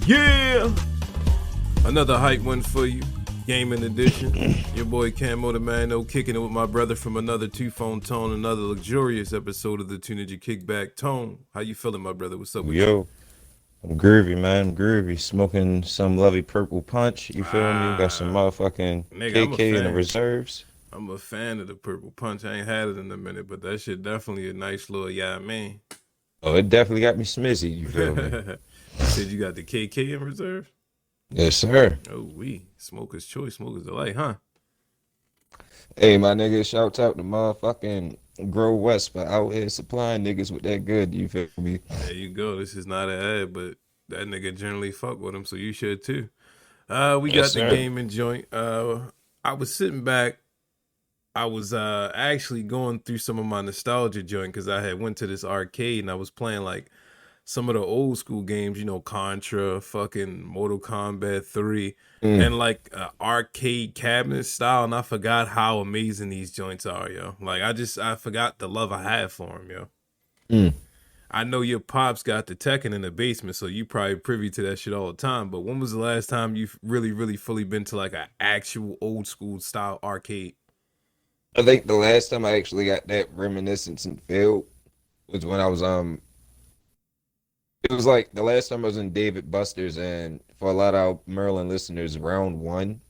Yeah! Another hype one for you. Gaming edition. Your boy Camo the Mano kicking it with my brother from another two-phone tone, another luxurious episode of the Two Ninja Kickback Tone. How you feeling, my brother? What's up with you? Yo, I'm groovy, man. I'm groovy. Smoking some lovely purple punch. You feel me? Got some motherfucking Nigga, I'm a KK in the fan. reserves. I'm a fan of the Purple Punch. I ain't had it in a minute, but that shit definitely a nice little man. Oh, it definitely got me smizzy. You feel me? You said you got the KK in reserve? Yes, sir. Oh, smoker's choice, smoker's delight, huh? Hey, my nigga, shout out to motherfucking Grow West for out here supplying niggas with that good. You feel me? There you go. This is not an ad, but that nigga generally fuck with him, so you should too. We Yes, got the sir. gaming joint. I was sitting back. I was actually going through some of my nostalgia joint because I had went to this arcade and I was playing like some of the old school games, you know, Contra, fucking Mortal Kombat 3, Mm. and like arcade cabinet style, and I forgot how amazing these joints are, yo. Like I forgot the love I had for them, yo. Mm. I know your pops got the Tekken in the basement, so you probably privy to that shit all the time. But when was the last time you've really fully been to like an actual old school style arcade? I think the last time I actually got that reminiscence and feel was when I was it was like the last time I was in David Buster's, and for a lot of Maryland listeners, round one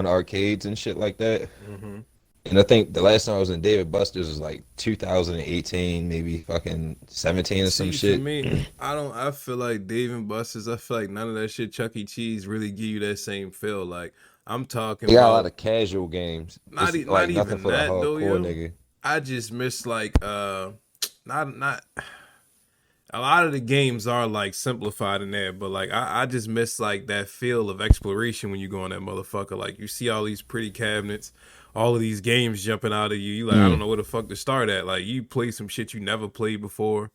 arcades and shit like that. Mm-hmm. And I think the last time I was in David Buster's was like 2018, maybe fucking 17 or some See, for shit. me, I feel like Dave and Buster's, I feel like none of that shit Chuck E. Cheese really give you that same feel. Like, I'm talking They got a lot about of casual games. not Just not like nothing even for the that though, hardcore yo. nigga. I just miss like not a lot of the games are like simplified in there, but like I just miss like that feel of exploration when you go on that motherfucker. Like you see all these pretty cabinets, all of these games jumping out of you. You like, I don't Mm, know where the fuck to start at. Like you play some shit you never played before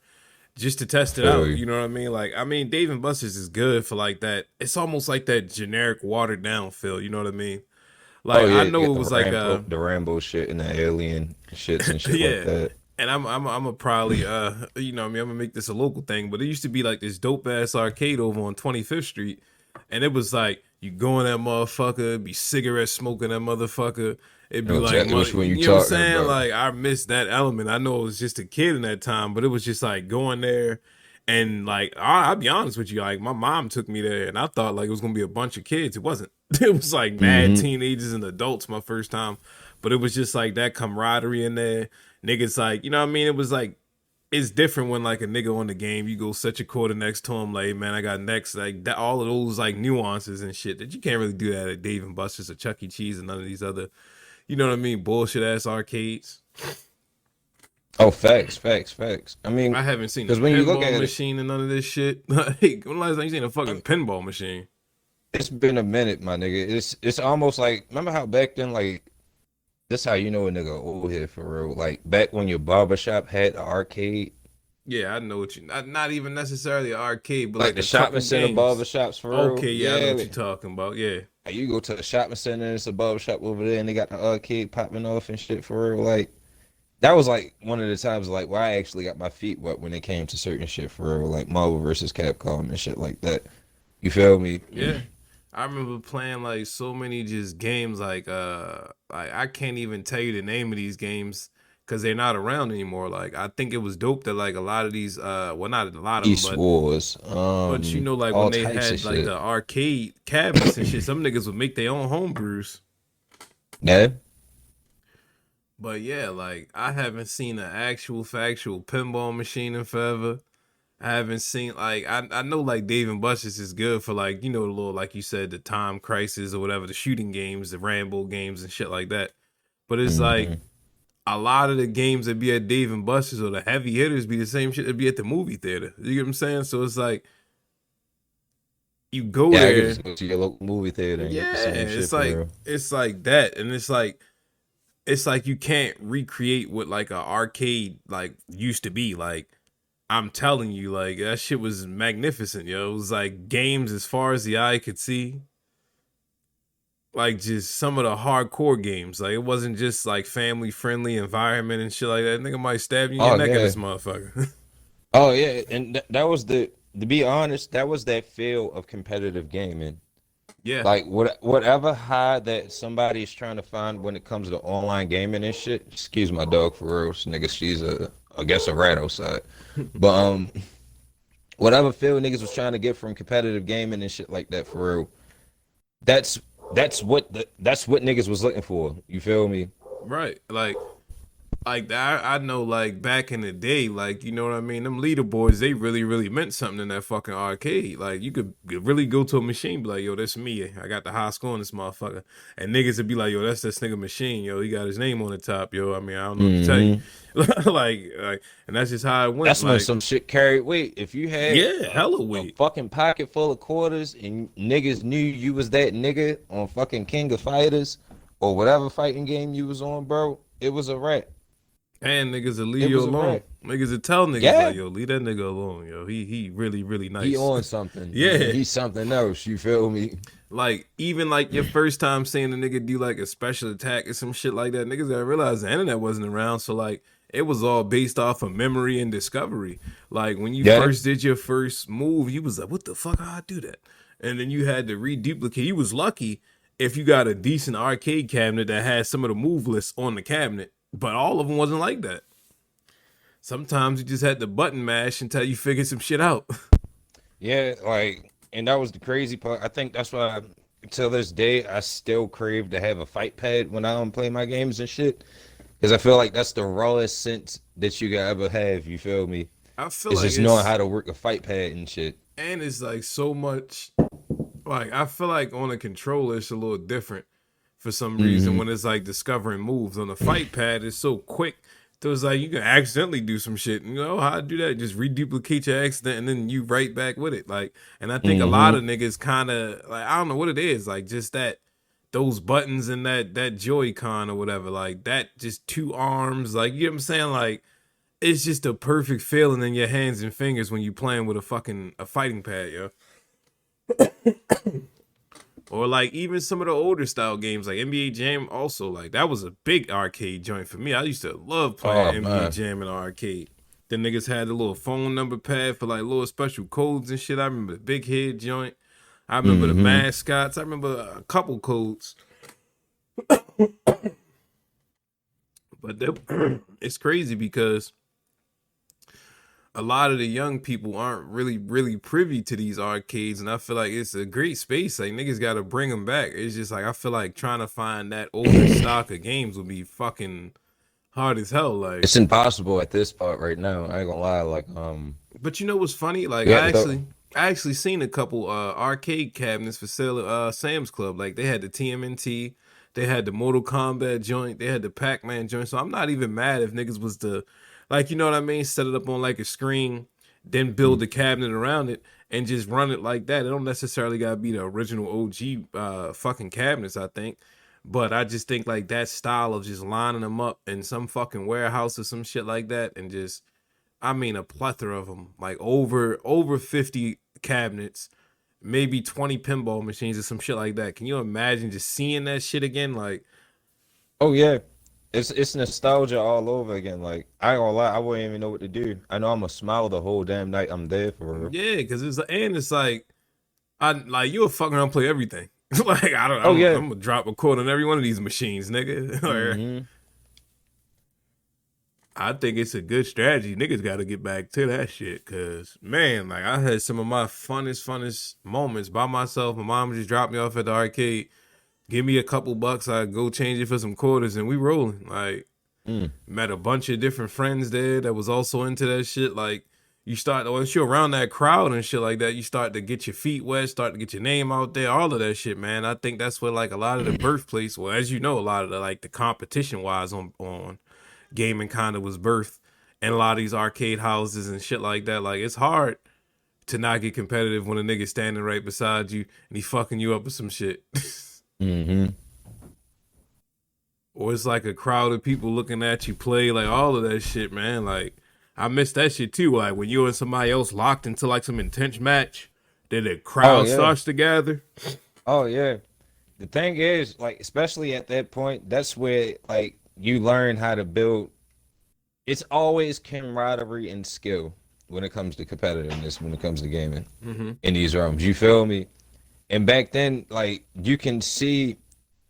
just to I test it feel out. you. You know what I mean? Like, I mean, Dave and Buster's is good for like that. It's almost like that generic watered down feel. You know what I mean? Oh Like, I yeah, you know got it was like The Rambo shit and the alien shits and shit like yeah. that. And I'm a probably you know what I mean, I'm gonna make this a local thing, but it used to be like this dope ass arcade over on 25th Street, and it was like you go in that motherfucker, be cigarette smoking that motherfucker. It'd I be know like, exactly which one you you know what I'm talking saying? about. Like I missed that element. I know I was just a kid in that time, but it was just like going there, and like I'll be honest with you, like my mom took me there, and I thought like it was gonna be a bunch of kids. It wasn't. It was like mad Hmm. teenagers and adults my first time, but it was just like that camaraderie in there. Niggas like, you know what I mean? It was like it's different when like a nigga on the game, you go set your quarter next to him, like, "Hey, man, I got next," like that, all of those like nuances and shit that you can't really do that at Dave and Buster's or Chuck E. Cheese and none of these other, you know what I mean, bullshit ass arcades. Oh, facts. I mean, I haven't seen a because when you look pinball at it, machine and none of this shit. Like, when last time you seen a fucking um, pinball machine? it's been a minute, my nigga. It's almost like, remember how back then, like, this how you know a nigga old here for real. Like back when your barbershop had the arcade, Yeah, I know what you. Not even necessarily an arcade, but like like the a shopping couple center games. barbershops for real. Okay, yeah, I know Yeah, what you're talking about. Yeah. like, you go to the shopping center, and it's a barbershop over there, and they got the arcade popping off and shit for real. Like that was like one of the times like where I actually got my feet wet when it came to certain shit for real, like Marvel versus Capcom and shit like that. You feel me? Yeah. I remember playing like so many just games like I can't even tell you the name of these games because they're not around anymore. Like I think it was dope that like a lot of these well not a lot of them East Wars, but you know like when all they types of had like shit. the arcade cabinets and shit, some niggas would make their own home brews. Yeah. But yeah, like I haven't seen an actual factual pinball machine in forever. I haven't seen like I know like Dave and Buster's is good for like you know the little like you said the Time Crisis or whatever the shooting games the Rambo games and shit like that. But it's like Hmm. a lot of the games that be at Dave and Buster's or the heavy hitters be the same shit that be at the movie theater. You get what I'm saying? So it's like you go Yeah, I could there, just go to your local movie theater and get the yeah. same shit for real. It's like that, and it's like you can't recreate what like a arcade like used to be like. I'm telling you, like that shit was magnificent, yo. It was like games as far as the eye could see. Like just some of the hardcore games. Like it wasn't just like family friendly environment and shit like that. Nigga might stab you in your Oh neck in yeah. this motherfucker. Oh yeah, and that was the to be honest, that was that feel of competitive gaming. Yeah, Like whatever high that somebody is trying to find when it comes to online gaming and shit. Excuse my dog for real, nigga. She's I guess a rat outside. But whatever feel niggas was trying to get from competitive gaming and shit like that for real. That's that's what niggas was looking for. You feel me? right. Like that, I know, like back in the day, like you know what I mean. Them leaderboards, they really meant something in that fucking arcade. Like you could really go to a machine, be like, yo, that's me. I got the high score on this motherfucker, and niggas would be like, yo, that's this nigga machine. Yo, he got his name on the top. Yo, I mean, I don't know what to tell you. Hmm. And that's just how it went. That's when Like, some shit carried weight. If you had yeah, hella a weight. fucking pocket full of quarters and niggas knew you was that nigga on fucking King of Fighters or whatever fighting game you was on, bro, it was a wreck. And niggas will leave It you was a alone. wreck. Niggas will tell niggas Yeah, like, yo, leave that nigga alone. Yo, he really he nice. on something. Yeah. He's something else. You feel me? Like even like your first time seeing a nigga do like a special attack or some shit like that, niggas gotta realize the internet wasn't around. So like it was all based off of memory and discovery. Like when you Yeah. first did your first move, you was like, what the fuck? How I do that? And then you had to reduplicate. You was lucky if you got a decent arcade cabinet that had some of the move lists on the cabinet, but all of them wasn't like that. Sometimes you just had to button mash until you figured some shit out. Yeah, like, and that was the crazy part. I think that's why, till this day, I still crave to have a fight pad when I don't play my games and shit. Because I feel like that's the rawest sense that you could ever have. You feel me? I feel It's like just knowing it's how to work a fight pad and shit. and it's like so much. Like I feel like on a controller it's a little different for some reason Hmm. when it's like discovering moves. On the fight pad it's so quick. So it's like you can accidentally do some shit. You know how to do that? Just reduplicate your accident and then you right back with it. Like, and I think a lot Hmm. of niggas kind of like I don't know what it is. Like just that those buttons and that Joy-Con or whatever. Like that just two arms. Like you know what I'm saying? Like it's just a perfect feeling in your hands and fingers when you playing with a fighting pad, yo. Or like even some of the older style games like NBA Jam also like that was a big arcade joint for me. I used to love playing Oh NBA man. Jam in the arcade. The niggas had a little phone number pad for like little special codes and shit. I remember the big head joint. I remember the Hmm. mascots. I remember a couple codes. But it's crazy because a lot of the young people aren't really privy to these arcades, and I feel like it's a great space. Like niggas got to bring them back. It's just like I feel like trying to find that older stock of games would be fucking hard as hell. Like, It's impossible at this part right now. I ain't gonna lie. Like, but you know what's funny? Like, yeah, I actually seen a couple arcade cabinets for sale at Sam's Club. Like, they had the TMNT, they had the Mortal Kombat joint, they had the Pac Man joint. So I'm not even mad if niggas was to, like, you know what I mean? Set it up on like a screen, then build the cabinet around it and just run it like that. It don't necessarily gotta be the original OG fucking cabinets, I think. But I just think like that style of just lining them up in some fucking warehouse or some shit like that, and just I mean a plethora of them, like over 50 cabinets, maybe 20 pinball machines or some shit like that. Can you imagine just seeing that shit again? Like, oh yeah. It's nostalgia all over again. Like, I ain't gonna lie, I wouldn't even know what to do. I know I'm gonna smile the whole damn night I'm there for real. yeah, because it's like I like you'll fuck around and play everything. Like Oh yeah. I'm gonna drop a quote on every one of these machines, nigga. Hmm. I think it's a good strategy. Niggas got to get back to that shit, cause man, like I had some of my funnest moments by myself. My mom just dropped me off at the arcade, give me a couple bucks, I go change it for some quarters, and we rolling. Like Mm. met a bunch of different friends there that was also into that shit. Like you start once you're around that crowd and shit like that, you start to get your feet wet, start to get your name out there, all of that shit, man. I think that's what like a lot of the birthplace, well, as you know, a lot of the like the competition wise on gaming kind of was birthed in a lot of these arcade houses and shit like that. Like it's hard to not get competitive when a nigga standing right beside you and he fucking you up with some shit. Hmm. Or it's like a crowd of people looking at you play, like all of that shit, man. Like I miss that shit too. Like when you and somebody else locked into like some intense match, then the Oh crowd yeah. starts to gather. Oh yeah. The thing is, like, especially at that point, that's where you learn how to build. It's always camaraderie and skill when it comes to competitiveness, when it comes to gaming Mm-hmm. in these rooms. You feel me? And back then, like you can see,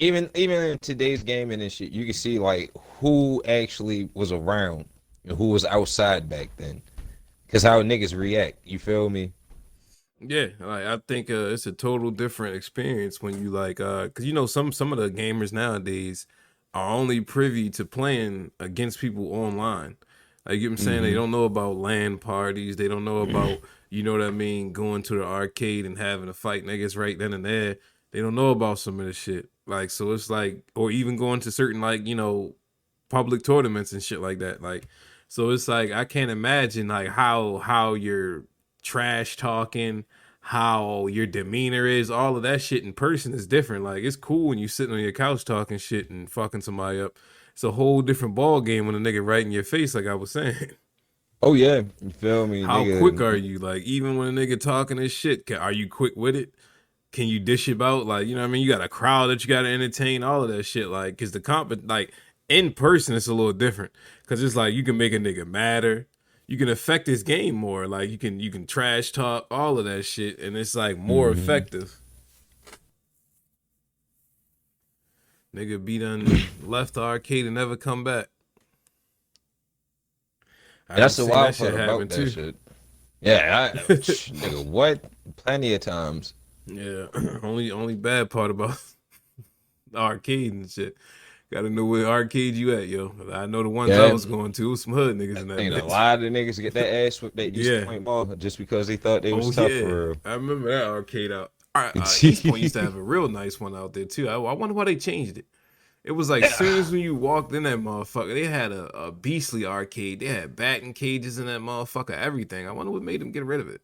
even in today's gaming and shit, you can see like who actually was around and who was outside back then, because how niggas react. You feel me? Yeah, like I think it's a total different experience when you like cuz you know some of the gamers nowadays are only privy to playing against people online. Like you know what I'm saying, they Hmm. don't know about LAN parties, they don't know about, you know what I mean, going to the arcade and having to fight niggas right then and there. They don't know about some of this shit. Like so it's like, or even going to certain, like, you know, public tournaments and shit like that. Like so it's like I can't imagine like how you're trash talking, how your demeanor is, all of that shit in person is different. Like it's cool when you sitting on your couch talking shit and fucking somebody up. It's a whole different ball game when a nigga right in your face, like I was saying. Oh yeah, you feel me, How quick are nigga? you? Like even when a nigga talking this shit, are you quick with it? Can you dish about? Like, you know what I mean? You got a crowd that you got to entertain, all of that shit. Like, cause the comp, like in person, it's a little different. Cause it's like you can make a nigga madder. You can affect his game more. Like you can trash talk, all of that shit, and it's like more Hmm. effective. Nigga be done left the arcade and never come back. I done That's the seen that wild shit part about happen that too. shit. Yeah, nigga, what? Plenty of times. Yeah, only bad part about the arcade and shit. Gotta know where arcade you at, yo. I know the ones I Yeah, was going to, some hood niggas I in that think a bitch. lot of niggas get that ass whipped at East Yeah. Point Mall just because they thought they was Oh tough yeah. for I remember that arcade out. East Point used to real. have a real nice one out there too. I wonder why they changed it. It was like soon as when you walked in that motherfucker, they had a beastly arcade. They had batting cages in that motherfucker, everything. I wonder what made them get rid of it.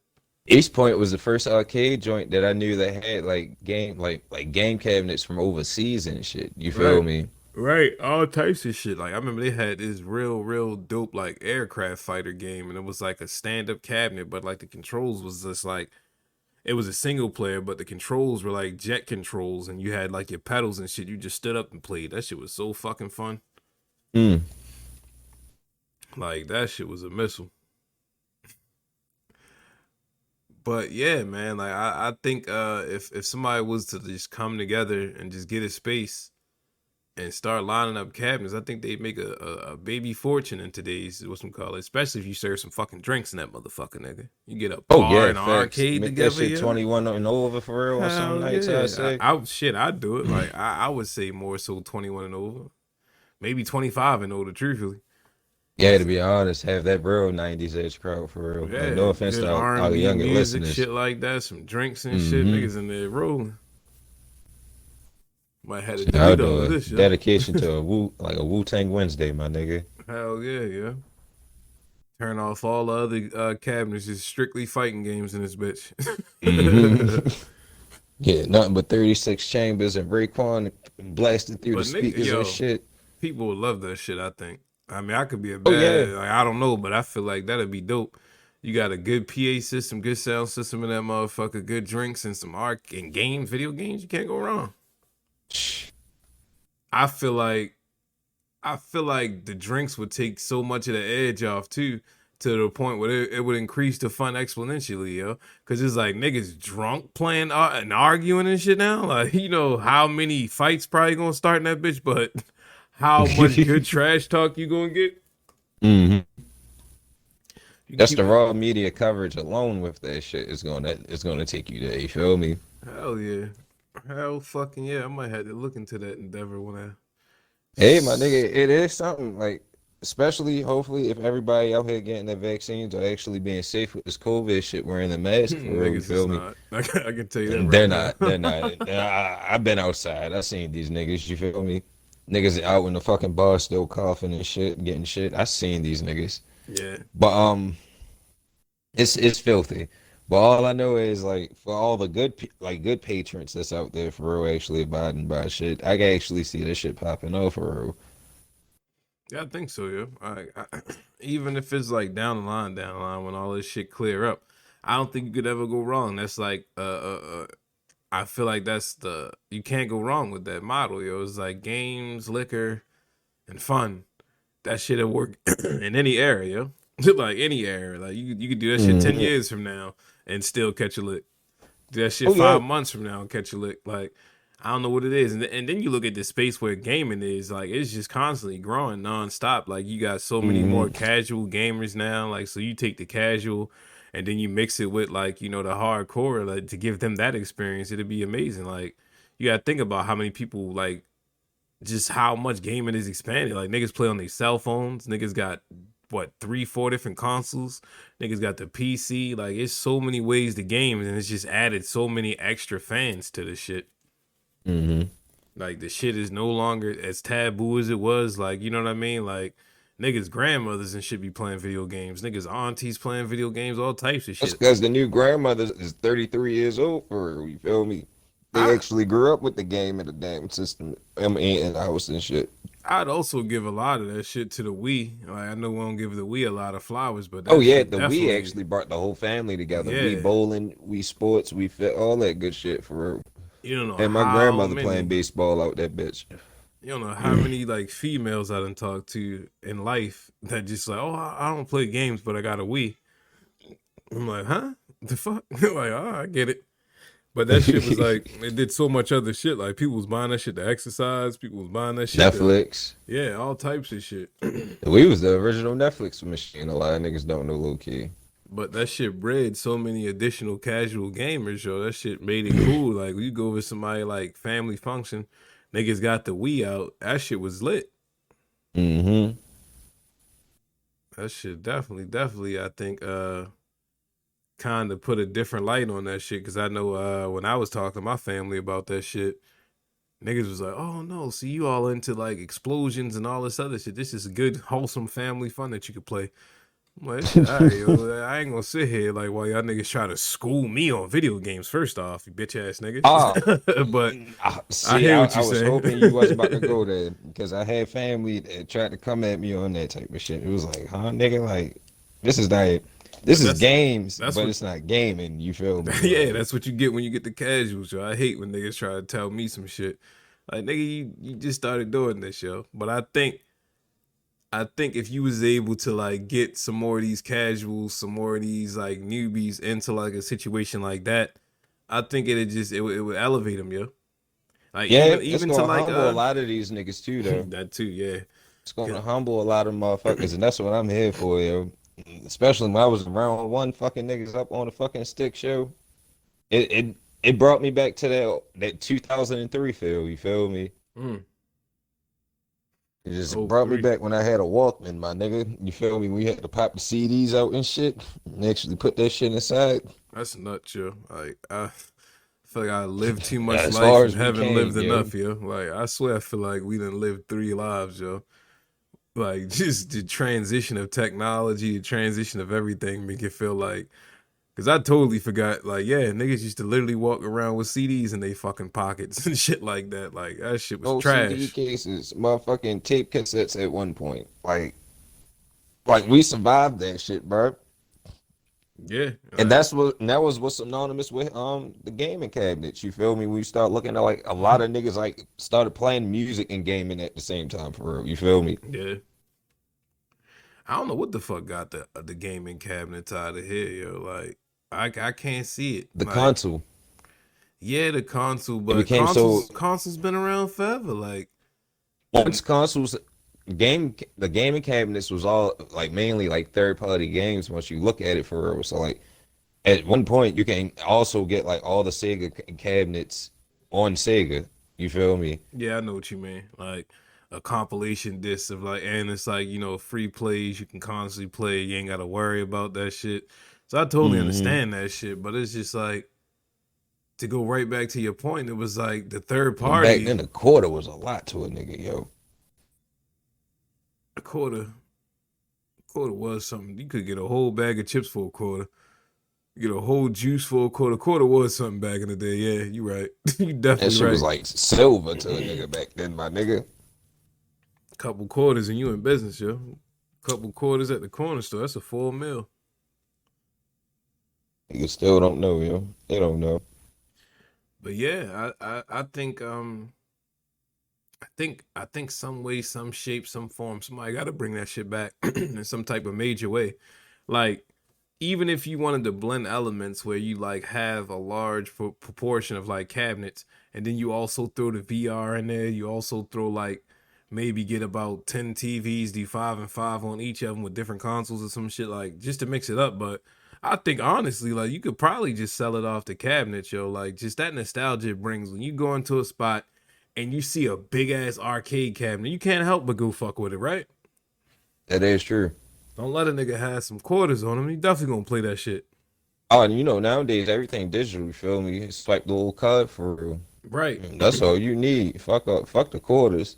East Point was the first arcade joint that I knew that had like game cabinets from overseas and shit. You feel Right. me? Right, all types of shit. Like I remember they had this real dope like aircraft fighter game, and it was like a stand up cabinet, but like the controls was just like it was a single player, but the controls were like jet controls, and you had like your pedals and shit. You just stood up and played. That shit was so fucking fun. Mm. Like that shit was a missile. But yeah, man, like I think if somebody was to just come together and just get a space and start lining up cabinets, I think they'd make a baby fortune in today's what's some call it, especially if you serve some fucking drinks in that motherfucker, nigga. You get a Oh bar yeah, and an facts. arcade Make that together, shit yeah. 21 and over for real on some Hell nights, I yeah. say. Shit, I'd do it. Like I would say more so 21 and over. Maybe 25 and older, truthfully. Yeah, to be honest, have that real 90s edge crowd for real. Like, Yeah, no offense good to R our and B younger music, listeners. shit like that, some drinks and shit, Mm-hmm. niggas in there rolling. Might have to Shit, I'll delete all do of a this, yo. dedication to a Wu Tang Wednesday, my nigga. Hell yeah, yeah. Turn off all the other cabinets, just strictly fighting games in this bitch. Mm-hmm. Yeah, nothing but 36 chambers and Raekwon blasted through the But nigga, speakers and yo, shit. people would love that shit. I think. I mean, I could be a Oh yeah. bad, like, I don't know, but I feel like that'd be dope. You got a good PA system, good sound system in that motherfucker, good drinks and some art and games, video games. You can't go wrong. I feel like I feel like the drinks would take so much of the edge off too, to the point where it would increase the fun exponentially, yo. Cause it's like niggas drunk playing and arguing and shit now. Like you know how many fights probably gonna start in that bitch, but how much good trash talk you gonna get? Hmm. You That's the keep raw media coverage alone with that shit is gonna take you there. You feel me? hell yeah, hell fucking yeah. I might have to look into that endeavor when I. Hey, my nigga, it is something like, especially hopefully if everybody out here getting their vaccines or actually being safe with this COVID shit, wearing the mask for real. You Niggas is feel me? not. I can tell you that And right they're now. not. They're not. I've been outside. I seen these niggas. You feel me? Niggas out in the fucking bar still coughing and shit, getting shit. I seen these niggas. Yeah. But it's filthy. But all I know is like for all the good patrons that's out there for real, actually abiding by shit. I can actually see this shit popping off for real. Yeah, I think so, yeah. Even if it's like down the line when all this shit clear up, I don't think you could ever go wrong. That's like, I feel like that's you can't go wrong with that model, yo. It's like games, liquor, and fun. That shit'll work in any area, yo. Like any era. Like you could do that shit 10 Hmm. years from now and still catch a lick. Do that shit Oh yeah. 5 months from now and catch a lick. Like I don't know what it is. And then you look at the space where gaming is, like it's just constantly growing nonstop. Like you got so many Hmm. more casual gamers now. Like so you take the casual and then you mix it with like, the hardcore, like to give them that experience, it'd be amazing. Like you gotta think about how many people like just how much gaming is expanded. Like niggas play on their cell phones. Niggas got what 3, 4 different consoles. Niggas got the PC. Like it's so many ways to game, and it's just added so many extra fans to the shit. Hmm. Like the shit is no longer as taboo as it was. Like you know what I mean? Like niggas grandmothers and shit be playing video games. Niggas aunties playing video games. All types of That's shit. because the new grandmother is 33 years old for real. You feel me? They I actually grew up with the game and the damn system. I mean, in the house and shit. I'd also give a lot of that shit to the Wii. Like I know we don't give the Wii a lot of flowers, but Oh that yeah, shit the Wii definitely, actually brought the whole family together. We yeah. bowling, we sports, we fit all that good shit for real. You don't know And my how grandmother playing many. baseball out that bitch. You don't know how many like females I done talked to in life that just like, oh, I don't play games, but I got a Wii. I'm like, huh? The fuck? Like, oh, I get it. But that shit was like, it did so much other shit. Like, people was buying that shit to exercise. People was buying that shit to, Netflix. yeah, all types of shit. We was the original Netflix machine. A lot of niggas don't know, low key. But that shit bred so many additional casual gamers, yo. That shit made it cool. Like, you go with somebody like family function, niggas got the Wii out. That shit was lit. Hmm. That shit definitely, I think, kind of put a different light on that shit because I know when I was talking to my family about that shit, niggas was like, "Oh no, see you all into like explosions and all this other shit. This is good, wholesome family fun that you could play." I'm like, "This shit, all right, yo. I ain't gonna sit here like while y'all niggas try to school me on video games. First off, you bitch ass Ah, niggas." But I see, hear what I you was saying. hoping you was about to go there because I had family that tried to come at me on that type of shit. It was like, huh, nigga, like this is like this But is games, that's but what it's not gaming. You feel me? yeah, Like, that's what you get when you get the casuals, yo. I hate when niggas try to tell me some shit. Like nigga, you just started doing this, yo. But I think if you was able to like get some more of these casuals, some more of these like newbies into like a situation like that, I think it would elevate them, yo. Like yeah, it's even to gonna like humble a lot of these niggas too, though. that too, yeah. It's gonna humble a lot of motherfuckers, and that's what I'm here for, yo. Especially when I was around one fucking niggas up on the fucking stick show. It brought me back to that 2003 feel. You feel me? Mm, It just oh brought me three. back when I had a Walkman, my nigga. You feel me? We had to pop the CDs out and shit, and actually put that shit inside That's nuts, yo. Like I feel like I lived too much as life far and as we haven't lived came, yo. enough, yo. Like I swear I feel like we didn't live 3 lives, yo. Like just the transition of technology, the transition of everything make it feel like because I totally forgot, like, yeah, niggas used to literally walk around with CDs in their fucking pockets and shit like that. Like that shit was No CD trash. cases, motherfucking tape cassettes at one point. Like we survived that shit, bro. Yeah, And that was what's synonymous with the gaming cabinets. You feel me? We start looking at like a lot of niggas like started playing music and gaming at the same time for real. You feel me? yeah. I don't know what the fuck got the gaming cabinet out of here, yo. Like I can't see it. The Like console. yeah, the console, It but became so consoles been around forever. Like once consoles the gaming cabinets was all like mainly like third party games once you look at it for real. So like at one point you can also get like all the Sega cabinets on Sega. You feel me? yeah, I know what you mean. Like a compilation disc of like, and it's like free plays you can constantly play. You ain't got to worry about that shit. So I totally Hmm. understand that shit, but it's just like to go right back to your point. It was like the third And back party then, a quarter was a lot to a nigga, yo. a quarter was something. You could get a whole bag of chips for a quarter. You get a whole juice for a quarter. Quarter was something back in the day. Yeah, you right. You That definitely shit was right. like silver to a nigga back then, my nigga. Couple quarters and you in business, yo. Couple quarters at the corner store. That's a full meal. Niggas still don't know, yo. They don't know. But yeah, I think I think some way, some shape, some form, somebody got to bring that shit back in some type of major way. Like, even if you wanted to blend elements where you like have a large proportion of like cabinets, and then you also throw the VR in there, you also throw like maybe get about 10 TVs, do 5 and 5 on each of them with different consoles or some shit, like just to mix it up. But I think honestly, like you could probably just sell it off the cabinet, yo. Like just that nostalgia it brings when you go into a spot and you see a big ass arcade cabinet, you can't help but go fuck with it, right? That is true. Don't let a nigga have some quarters on him. He definitely gonna play that shit. Oh, and nowadays everything digital, you feel me? Swipe the little card for real. Right. That's all you need. Fuck up, fuck the quarters.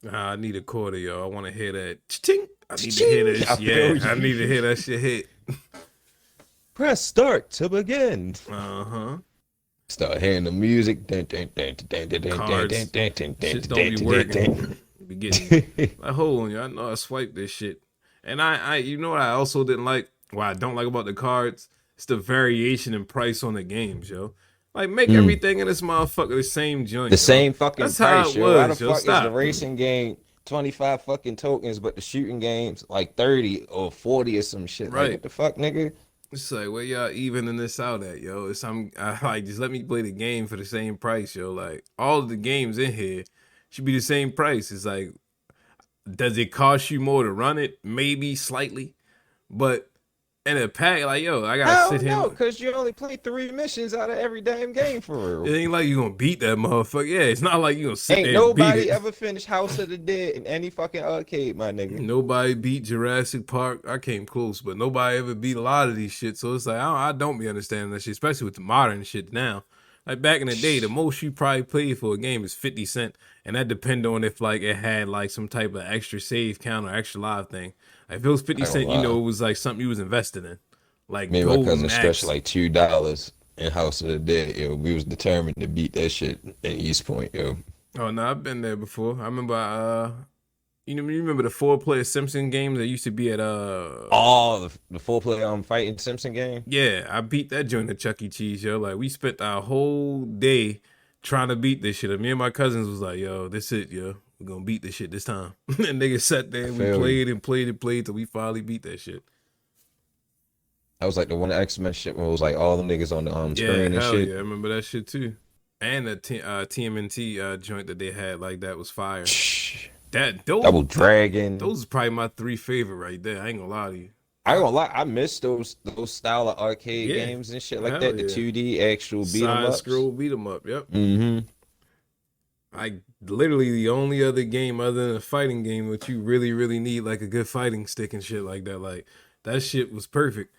Nah, I need a quarter, yo. I want to hear that. Ching. I need to hear Ching! I this. feel Yeah, I need to you. hear that shit hit. Press start to begin. Uh huh. Start hearing the music. Cards. Shit don't be working. Be getting like, hold on, yo. I know I swiped this shit. And you know what I also didn't like? What I don't like about the cards? It's the variation in price on the games, yo. Like, make Mm. everything in this motherfucker the same joint, The yo. same fucking That's how price, it yo. Why the was, yo. fuck is the Stop. racing game 25 fucking tokens, but the shooting games like 30 or 40 or some shit? Like, Right. what the fuck, nigga? It's like, where y'all evening this out at, yo? It's I like just let me play the game for the same price, yo. Like all of the games in here should be the same price. It's like, does it cost you more to run it? Maybe slightly, but in a pack, like yo, I gotta I sit don't know, here. because you only play 3 missions out of every damn game for It real. ain't like you gonna beat that motherfucker. Yeah, it's not like you gonna sit Ain't there and beat nobody it. ever finished House of the Dead in any fucking arcade, my nigga. Nobody beat Jurassic Park. I came close, but nobody ever beat a lot of these shit. So it's like I don't be understanding that shit, especially with the modern shit now. Like back in the day, the most you probably played for a game is 50 cent, and that depend on if like it had like some type of extra save count or extra live thing. Like if it was fifty I ain't gonna cent, you lie. know it was like something you was invested in, like Me and my go cousin stretched max. like $2 in House of the Dead, yo. We was determined to beat that shit in East Point, yo. Oh no, I've been there before. I remember you remember the 4 player Simpson games that used to be at All the full play fighting Simpson game. yeah, I beat that joint at Chuck E. Cheese, yo. Like we spent our whole day trying to beat this shit. And me and my cousins was like, yo, this it, yo. We're gonna beat this shit this time. And niggas sat there I and we feel you. played and played and played till we finally beat that shit. That was like the one X-Men shit where it was like all them niggas on the Yeah, screen and hell yeah. shit. I remember that shit too. And the TMNT joint that they had, like that was fire. That those Double Dragon. those are probably my 3 favorite right there. I ain't gonna lie to you. I ain't gonna lie, I miss those style of arcade Yeah, games and shit like hell that. The yeah. 2D actual beat 'em Side ups. scroll beat 'em up. Yep. Mm-hmm. I literally the only other game other than a fighting game that you really really need like a good fighting stick and shit like that. Like that shit was perfect.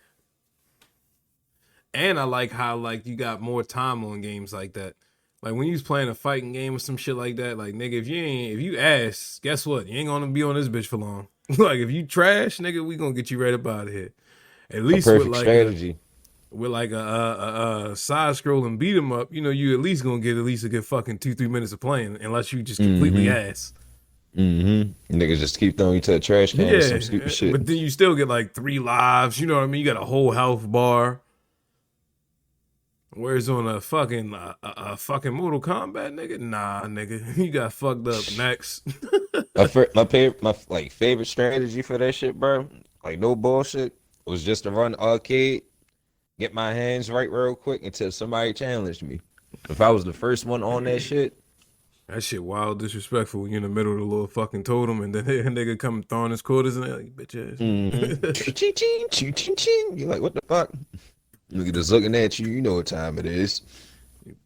And I like how like you got more time on games like that. Like when you was playing a fighting game or some shit like that, like nigga, if you ass, guess what? You ain't gonna be on this bitch for long. Like if you trash, nigga, we gonna get you right up out of here. At A least perfect strategy. with like a side scrolling beat 'em up, you know, you at least gonna get at least a good fucking 2 3 minutes of playing, unless you just completely Mm-hmm. ass. Mm-hmm. Niggas just keep throwing you to the trash can or some stupid Yeah, shit. but then you still get like 3 lives. You know what I mean? You got a whole health bar. Whereas on a fucking Mortal Kombat, nigga, nah, nigga, you got fucked up next. My like favorite strategy for that shit, bro. Like no bullshit. Was just to run arcade, get my hands right real quick until somebody challenged me. If I was the first one on that shit, That shit wild disrespectful when you're in the middle of the little fucking totem and then a nigga come throwing his quarters in there, like, bitch mm-hmm. ass. Ching, ching, ching, ching, ching. You're like, what the fuck? Nigga just looking at you, you know what time it is.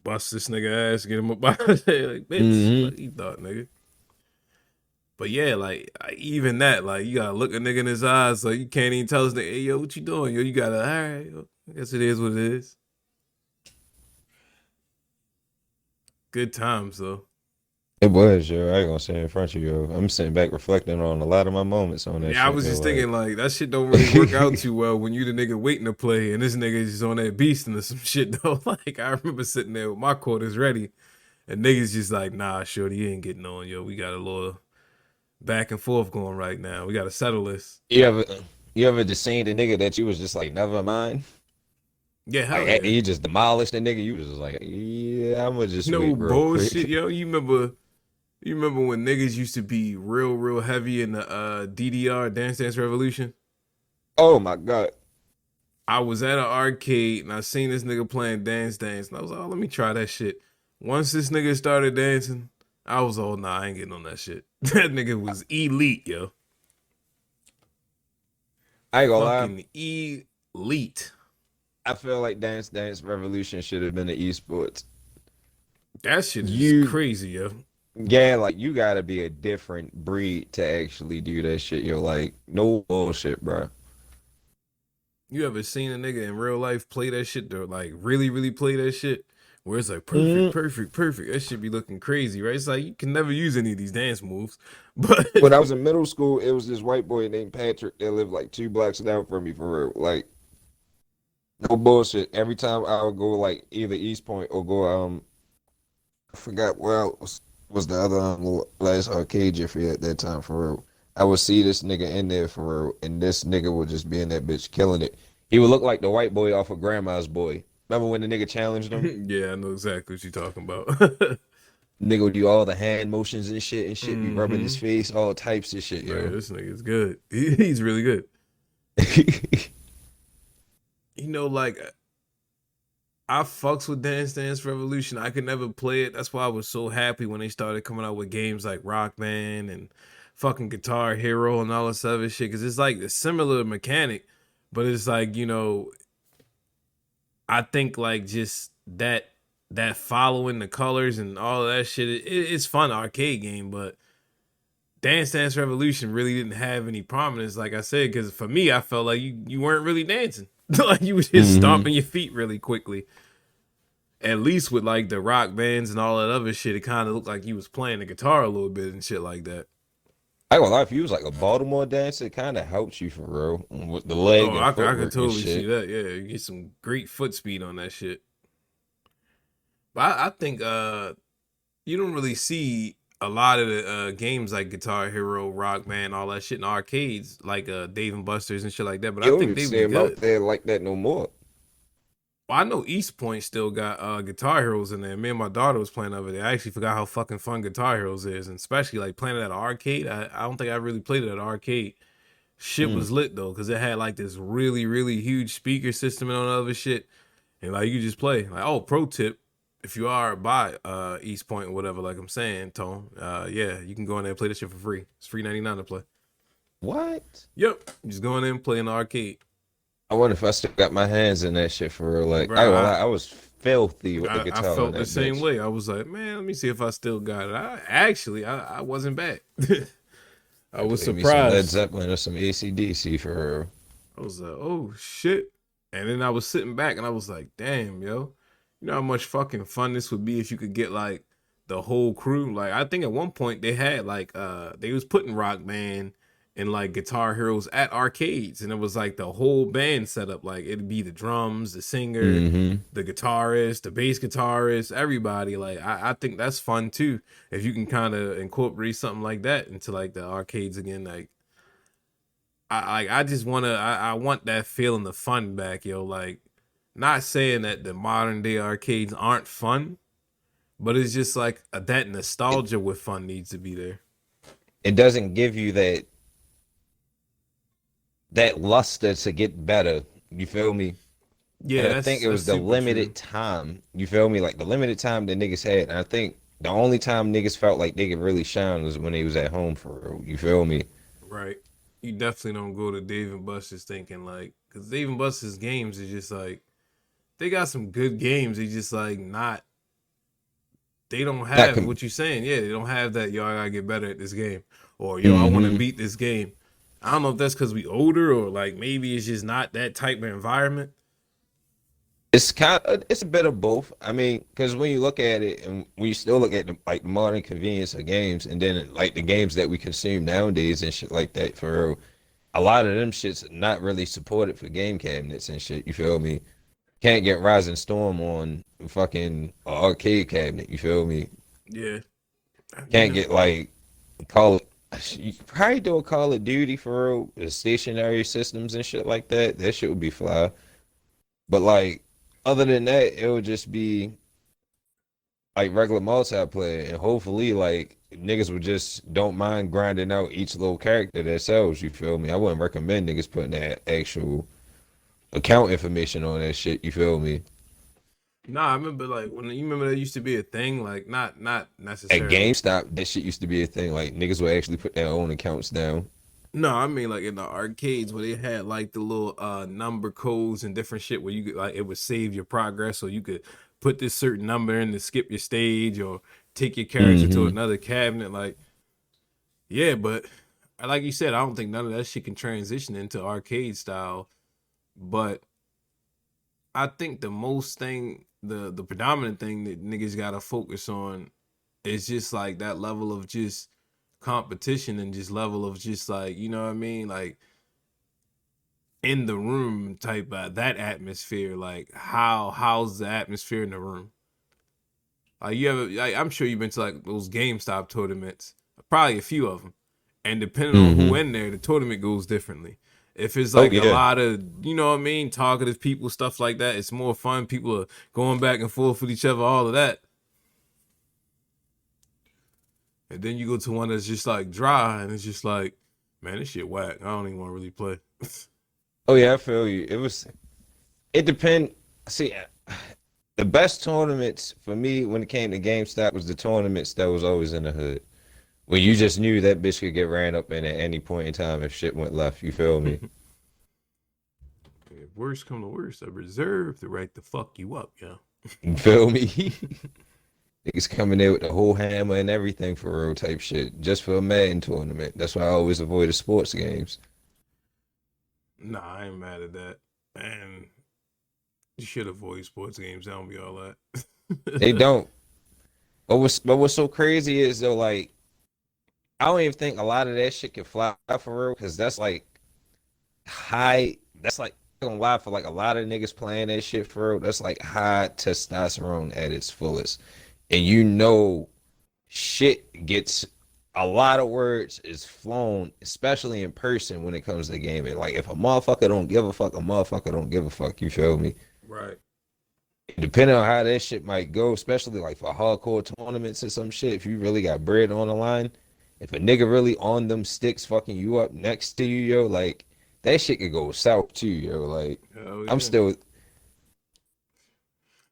Bust this nigga ass, get him up out of there, like, bitch, Mm-hmm. what you thought, nigga? But yeah, like even that, like you gotta look a nigga in his eyes, so you can't even tell us, hey yo, what you doing? Yo, you gotta, all right, yo, I guess it is what it is. Good times though. It was, yo. I ain't gonna say in front of you, yo. I'm sitting back reflecting on a lot of my moments on that Yeah, I shit, was yo. just Like, thinking like that shit don't really work out too well when you the nigga waiting to play and this nigga is just on that beasting or some shit though. Like I remember sitting there with my quarters ready and niggas just like, nah, shorty, you ain't getting on, yo. We got a little back and forth going right now. We gotta settle this. you ever, you ever just seen the nigga that you was just like, never mind? Yeah, Like, hell yeah. you just demolished the nigga. You was just like, yeah, I'm gonna just No wait real quick. bullshit, yo. You remember? You remember when niggas used to be real, real heavy in the DDR Dance Dance Revolution? Oh my God. I was at an arcade and I seen this nigga playing Dance Dance, and I was like, oh, let me try that shit. Once this nigga started dancing, I was all, nah, I ain't getting on that shit. That nigga was elite, yo. I ain't gonna lie. Fucking elite. I feel like Dance Revolution should have been an esports. That shit is You, crazy, yo. yeah, like you gotta be a different breed to actually do that shit. You're like, no bullshit, bro. You ever seen a nigga in real life play that shit to like really, really play that shit? Where it's like perfect, Mhm. perfect, perfect. That shit be looking crazy, right? It's like you can never use any of these dance moves. But When I was in middle school, it was this white boy named Patrick that lived like 2 blocks down from me for real. Like, no bullshit. Every time I would go like either East Point or go I forgot where was the other last arcade jiffy at that time for real. I would see this nigga in there for real, and this nigga would just be in that bitch killing it. He would look like the white boy off of Grandma's Boy. Remember when the nigga challenged him? yeah, I know exactly what you're talking about. Nigga would do all the hand motions and shit be rubbing his hmm face, all types of shit, Like yo. this nigga's good. He's really good. Like I fucks with Dance Dance Revolution. I could never play it. That's why I was so happy when they started coming out with games like Rock Band and fucking Guitar Hero and all this other shit. Cause it's like a similar mechanic, but it's like, I think like just that following the colors and all of that shit, it's fun arcade game, but Dance Dance Revolution really didn't have any prominence, like I said, because for me, I felt like you weren't really dancing. Like you was just hmm stomping your feet really quickly. At least with like the rock bands and all that other shit, it kind of looked like you was playing the guitar a little bit and shit like that. I ain't gonna lie, if you was like a Baltimore dancer, it kind of helps you for real with the Oh, leg and I could footwork and totally see shit. that. Yeah, you get some great foot speed on that shit. But I think you don't really see a lot of the games like Guitar Hero, Rock Band, all that shit in arcades, like Dave and Buster's and shit like that. But I You don't think even they see be him out good. there like that no more. Well, I know East Point still got Guitar Heroes in there. Me and my daughter was playing over there. I actually forgot how fucking fun Guitar Heroes is, and especially like playing it at an arcade. I don't think I really played it at an arcade. Shit Mm. was lit though, cause it had like this really, really huge speaker system and all that other shit. And like you could just play. Like, oh, pro tip, if you are by East Point or whatever, like I'm saying, Tone, yeah, you can go in there and play this shit for free. It's free 99 to play. What? Yep. Just go in there and play in the arcade. I wonder if I still got my hands in that shit for real. Like, Bro, I ain't gonna lie, I was filthy with the I guitar on felt the that same bitch. way. I was like, man, let me see if I still got it. I wasn't bad. I I was played me some Led surprised. Zeppelin or some AC/DC for real. I was like, oh shit. And then I was sitting back and I was like, damn, yo. You know how much fucking fun this would be if you could get like the whole crew. Like I think at one point they had like they was putting Rock Band and like Guitar Heroes at arcades and it was like the whole band set up. Like it'd be the drums, the singer, Hmm the guitarist, the bass guitarist, everybody. Like I think that's fun too. If you can kind of incorporate something like that into like the arcades again, like I just I want that feeling of fun back, yo. Like, not saying that the modern day arcades aren't fun, but it's just like that It nostalgia with fun needs to be there. it doesn't give you that luster to get better. You feel me? And Yeah, I think it that's was the super true. limited time. You feel me? Like the limited time that niggas had. And I think the only time niggas felt like they could really shine was when they was at home for real. You feel me? Right. You definitely don't go to Dave and Buster's thinking like, because Dave and Buster's games is just like they got some good games. They just like not. They don't Not have com- what you're saying. Yeah, they don't have that. Yo, I gotta get better at this game, or yo, I want to hmm beat this game. I don't know if that's because we older or like maybe it's just not that type of environment. It's it's a bit of both. I mean, because when you look at it and when you still look at the like modern convenience of games and then like the games that we consume nowadays and shit like that for real, a lot of them shits not really supported for game cabinets and shit. You feel me? Can't get Rising Storm on fucking arcade cabinet. You feel me? Yeah, you Can't know, get like call you could probably do a Call of Duty for real, the stationary systems and shit like that. That shit would be fly. But like other than that, it would just be like regular multiplayer, and hopefully like niggas would just don't mind grinding out each little character themselves. You feel me? I wouldn't recommend niggas putting that actual account information on that shit. You feel me? Nah, I remember like when you remember that used to be a thing, like not At necessarily. GameStop, that shit used to be a thing. Like niggas would actually put their own accounts down. No, I mean like in the arcades where they had like the little number codes and different shit where you could like it would save your progress, so you could put this certain number in to skip your stage or take your character to Hmm. another cabinet. Like, yeah, but like you said, I don't think none of that shit can transition into arcade style. But I think the most thing, the predominant thing that niggas gotta focus on is just like that level of just competition and just level of just like, you know what I mean, like in the room type that atmosphere. Like how's the atmosphere in the room? Like you ever, like, I'm sure you've been to like those GameStop tournaments, probably a few of them, and depending on who Hmm. in there, the tournament goes differently. If it's Oh like a yeah. lot of, you know what I mean, talkative people, stuff like that, it's more fun. People are going back and forth with each other, all of that. And then you go to one that's just like dry, and it's just like, man, this shit whack. I don't even want to really play. Oh yeah, I feel you. It depend. See, the best tournaments for me when it came to GameStop was the tournaments that was always in the hood. When you just knew that bitch could get ran up in at any point in time if shit went left. You feel me? If worst come to worst, I reserve the right to fuck you up, yo. You feel me? Niggas coming there with the whole hammer and everything for real type shit just for a Madden tournament. That's why I always avoided sports games. Nah, I ain't mad at that. And you should avoid sports games. I don't be all They that. don't. But what's so crazy is though, like I don't even think a lot of that shit can fly for real because that's like high. That's like I'm gonna lie for like a lot of niggas playing that shit for real. That's like high testosterone at its fullest, and you know shit gets a lot of words is flown, especially in person when it comes to gaming. Like if a motherfucker don't give a fuck, a motherfucker don't give a fuck. You feel me? Right. Depending on how that shit might go, especially like for hardcore tournaments or some shit, if you really got bread on the line, if a nigga really on them sticks fucking you up next to you, yo, like that shit could go south too, yo. Like Hell I'm yeah. still,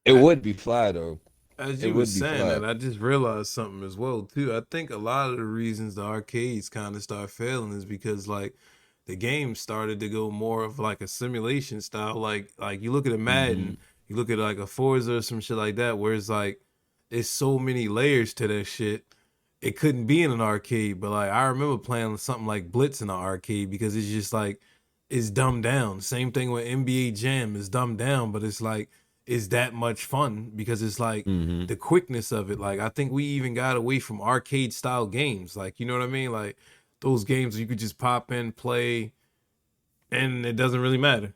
it I, would be fly though. as It you was would be saying fly. that, I just realized something as well too. I think a lot of the reasons the arcades kind of start failing is because like the game started to go more of like a simulation style. Like you look at a Hmm. Madden, you look at like a Forza or some shit like that, where it's like it's so many layers to that shit. It couldn't be in an arcade, but like I remember playing something like Blitz in the arcade because it's just like it's dumbed down. Same thing with NBA Jam is dumbed down, but it's like it's that much fun because it's like Hmm. the quickness of it. Like I think we even got away from arcade style games. Like you know what I mean? Like those games you could just pop in, play, and it doesn't really matter.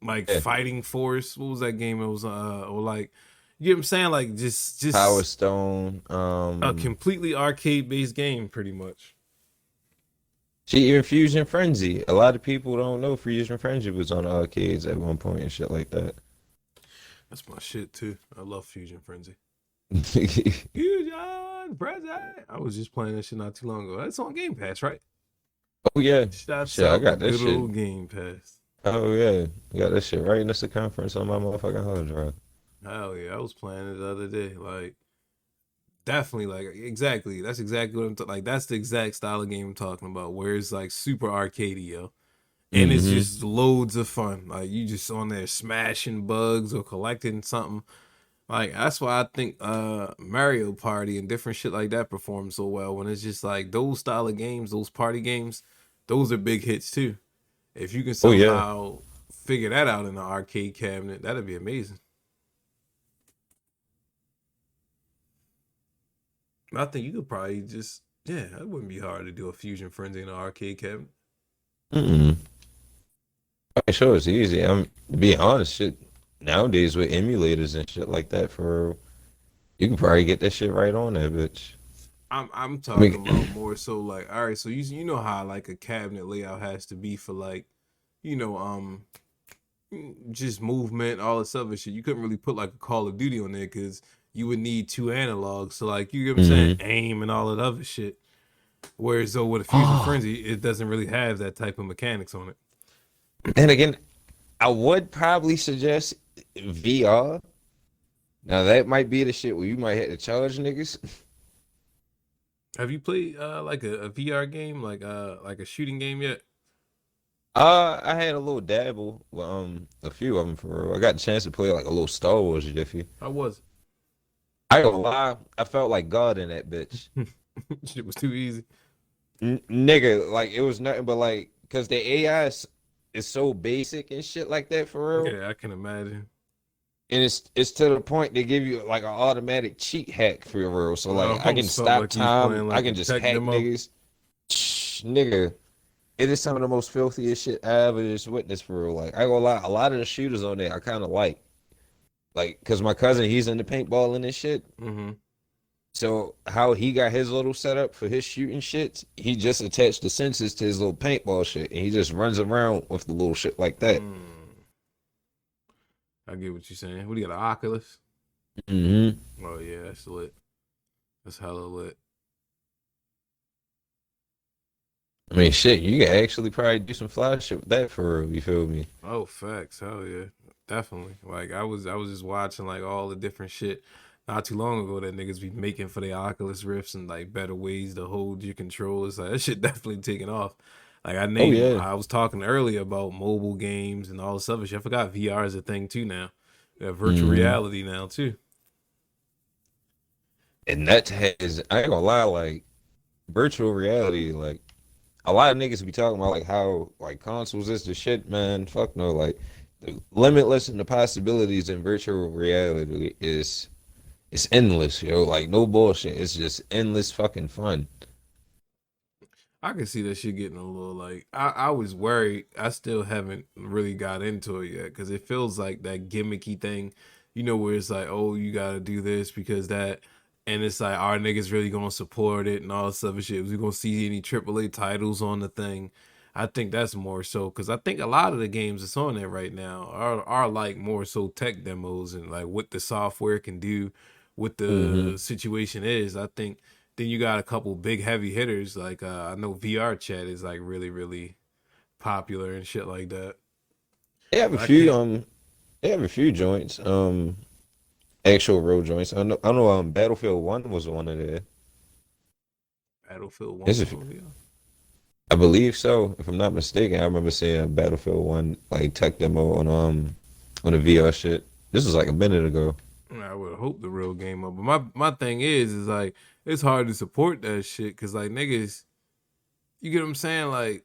Like Yeah. Fighting Force, what was that game? It was or like you get what I'm saying? Like Power just Stone. a completely arcade based game, pretty much. She even Fusion Frenzy. A lot of people don't know Fusion Frenzy was on arcades at one point and shit like that. That's my shit too. I love Fusion Frenzy. Fusion Frenzy. I was just playing that shit not too long ago. That's on Game Pass, right? Oh yeah. Shouts Shit, I out the got that good shit. old Game Pass. Oh yeah. I got that shit right in the circumference on my motherfucking hard drive. Hell yeah, I was playing it the other day. Like definitely, like exactly. That's exactly what like. That's the exact style of game I'm talking about. Where it's like super arcadey, yo. And it's Hmm. just loads of fun. Like you just on there smashing bugs or collecting something. Like that's why I think Mario Party and different shit like that perform so well when it's just like those style of games, those party games, those are big hits too. If you can Oh yeah. somehow figure that out in the arcade cabinet, that'd be amazing. I think you could probably just yeah, it wouldn't be hard to do a fusion frenzy in an arcade cabinet. Mm-mm. I sure it's easy. I'm to be honest, shit. Nowadays with emulators and shit like that, for you can probably get that shit right on there, bitch. I'm I mean, talking about more so like all right, so you know how like a cabinet layout has to be for like you know just movement, all this other shit. You couldn't really put like a Call of Duty on there because you would need two analogs. So like you get what I'm saying, Mm-hmm. aim and all that other shit. Whereas though with a fusion Oh, frenzy, it doesn't really have that type of mechanics on it. and again, I would probably suggest VR. Now that might be the shit where you might have to charge niggas. Have you played like a VR game, like a shooting game yet? I had a little dabble with a few of them for real. I got the chance to play like a little Star Wars Jiffy. How was I ain't gonna lie, I felt like God in that bitch. it? Shit was too easy. Nigga, like it was nothing but like because the AI is so basic and shit like that for real. Yeah, I can imagine. And it's to the point they give you like an automatic cheat hack for real. So I like I can almost felt stop like you was time, playing I like a can just tech hack demo. niggas. Nigga, it is some of the most filthiest shit I ever just witnessed for real. Like I ain't gonna lie, a lot of the shooters on there I kind of like, cause my cousin he's into paintballing and shit. Mm-hmm. So how he got his little setup for his shooting shits, he just attached the sensors to his little paintball shit, and he just runs around with the little shit like that. Mm, I get what you're saying. What do you got, an Oculus? Hmm. Oh yeah, that's lit. That's hella lit. I mean, shit, you can actually probably do some fly shit with that for real. You feel me? Oh, facts. Hell yeah. Definitely. Like I was just watching like all the different shit not too long ago that niggas be making for the Oculus Rifts and like better ways to hold your controllers. Like that shit definitely taking off. Like Oh yeah. I was talking earlier about mobile games and all this other shit. I forgot VR is a thing too now. We have virtual Hmm. reality now too. And that has, I ain't gonna lie, like virtual reality, like a lot of niggas be talking about like how like consoles is the shit, man. Fuck no, like the limitless and the possibilities in virtual reality is it's endless, yo. Like no bullshit. It's just endless fucking fun. I can see that shit getting a little like I was worried. I still haven't really got into it yet because it feels like that gimmicky thing, where it's like, oh, you gotta do this because that, and it's like, our niggas really gonna support it and all this other shit. We gonna see any AAA titles on the thing. I think that's more so because I think a lot of the games that's on there right now are like more so tech demos and like what the software can do, what the Hmm. situation is. I think then you got a couple big heavy hitters like I know VR chat is like really really popular and shit like that. They have a But I few can't. they have a few joints, actual road joints. I know Battlefield 1 was one of the Battlefield One it's a, was on VR. I believe so, if I'm not mistaken. I remember seeing Battlefield 1 like tech demo on the VR shit. This was like a minute ago. I would hope the real game up, but my thing is like it's hard to support that shit because like niggas, you get what I'm saying? Like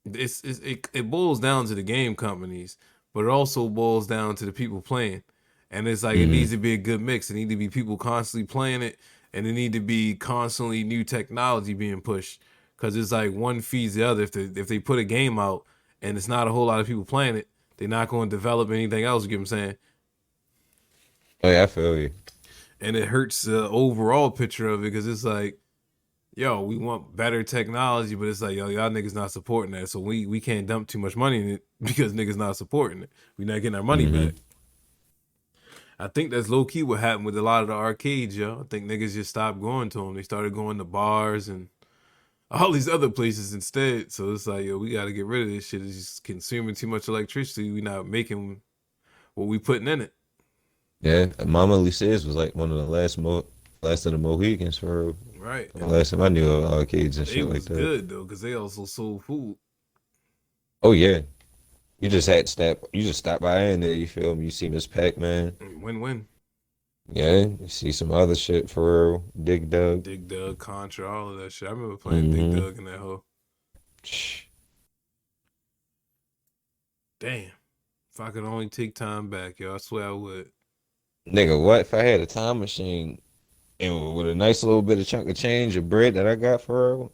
it boils down to the game companies, but it also boils down to the people playing. And it's like it Hmm. needs to be a good mix. It need to be people constantly playing it, and it need to be constantly new technology being pushed. Cause it's like one feeds the other. If they put a game out and it's not a whole lot of people playing it, they're not going to develop anything else. You get what I'm saying? Oh yeah, I feel you. And it hurts the overall picture of it because it's like, yo, we want better technology, but it's like, yo, y'all niggas not supporting that. So we can't dump too much money in it because niggas not supporting it. We not getting our money back. Hmm. I think that's low key what happened with a lot of the arcades, yo. I think niggas just stopped going to them. They started going to bars and all these other places instead. So it's like, yo, we got to get rid of this shit. It's just consuming too much electricity. We not making what we putting in it. Yeah, Mama Lisa's was like one of the last of the Mohicans for Right. the And last time I knew of arcades and they shit like was that. good though, because they also sold food. Oh yeah. You just stop by in there, you feel me? You see Miss Pac-Man. Win win. Yeah, you see some other shit for real. Dig Dug. Dig Dug, Contra, all of that shit. I remember playing Dig Mm-hmm. Dug in that hole. Damn. If I could only take time back, yo, I swear I would. Nigga, what if I had a time machine and with a nice little bit of chunk of change of bread that I got for real,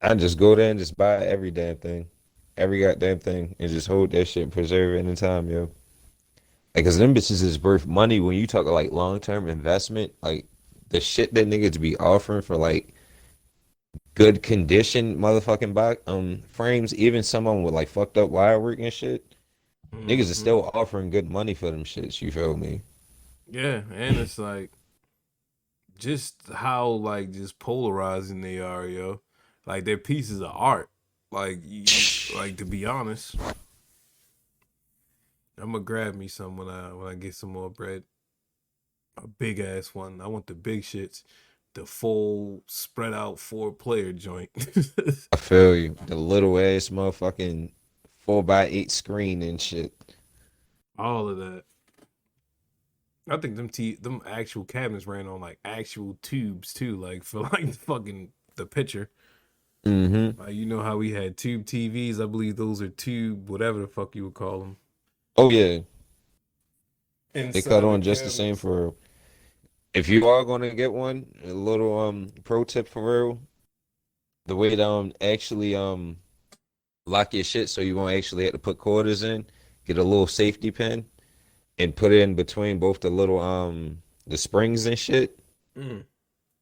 I'd just go there and just buy every damn thing. Every goddamn thing and just hold that shit, preserve it in time, yo. Like, cause them bitches is worth money when you talk like long term investment. Like the shit that niggas be offering for like good condition motherfucking box frames, even someone with like fucked up wire work and shit. Niggas is Mm-hmm. still offering good money for them shits. You feel me? Yeah, and it's like just how like just polarizing they are, yo. Like they're pieces of art. Like like to be honest, I'm gonna grab me some when I get some more bread. A big ass one. I want the big shits. The full spread out 4 player joint. I feel you. The little ass motherfucking 4x8 screen and shit. All of that. I think them actual cabinets ran on like actual tubes too, like for like fucking the picture. Mm-hmm. Like you know how we had tube TVs? I believe those are tube, whatever the fuck you would call them, Oh yeah. They cut inside the on just the same cabinets. for if you are gonna get one, a little pro tip for real. The way to actually lock your shit so you won't actually have to put quarters in, get a little safety pin and put it in between both the little the springs and shit. Mm,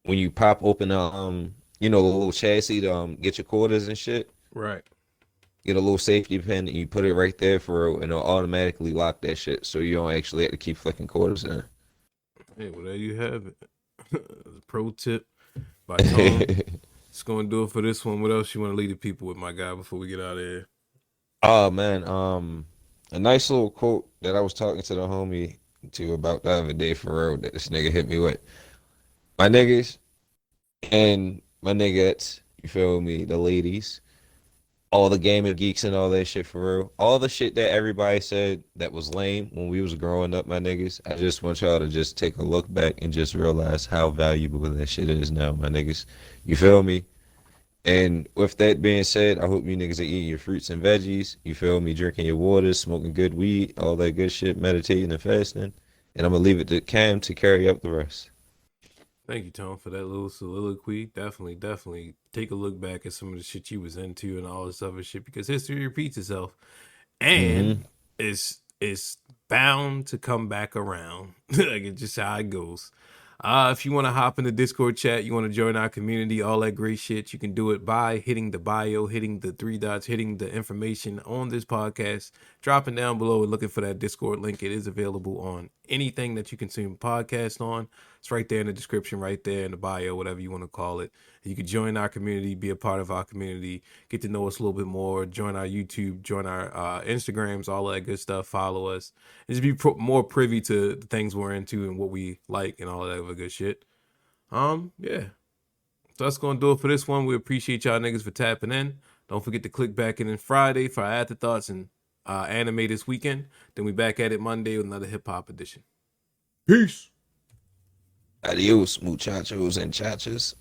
When you pop open the the little chassis to get your quarters and shit, right. get a little safety pin and you put it right there for and it'll automatically lock that shit so you don't actually have to keep flicking quarters in. Hey, well there you have it. Pro tip by Tone. It's gonna do it for this one. What else you want to leave the people with, my guy, before we get out of here? Oh man, a nice little quote that I was talking to the homie to about the other day for real that this nigga hit me with. My niggas and my niggas, you feel me, the ladies, all the gaming geeks and all that shit for real. All the shit that everybody said that was lame when we was growing up, my niggas. I just want y'all to just take a look back and just realize how valuable that shit is now, my niggas. You feel me? And with that being said, I hope you niggas are eating your fruits and veggies. You feel me? Drinking your water, smoking good weed, all that good shit, meditating and fasting. And I'm gonna leave it to Cam to carry up the rest. Thank you, Tone, for that little soliloquy. Definitely, definitely take a look back at some of the shit you was into and all this other shit because history repeats itself. And Mm-hmm. it's bound to come back around. Like it's just how it goes. If you want to hop in the Discord chat, you want to join our community, all that great shit, you can do it by hitting the bio, hitting the 3 dots, hitting the information on this podcast, dropping down below and looking for that Discord link. It is available on anything that you consume podcast on. It's right there in the description, right there in the bio, whatever you want to call it. You can join our community, be a part of our community, get to know us a little bit more, join our YouTube, join our Instagrams, all that good stuff. Follow us, and just be more privy to the things we're into and what we like and all that other good shit. Yeah. So that's gonna do it for this one. We appreciate y'all niggas for tapping in. Don't forget to click back in Friday for our afterthoughts and anime this weekend. Then we back at it Monday with another hip hop edition. Peace. Adios, muchachos and chachas.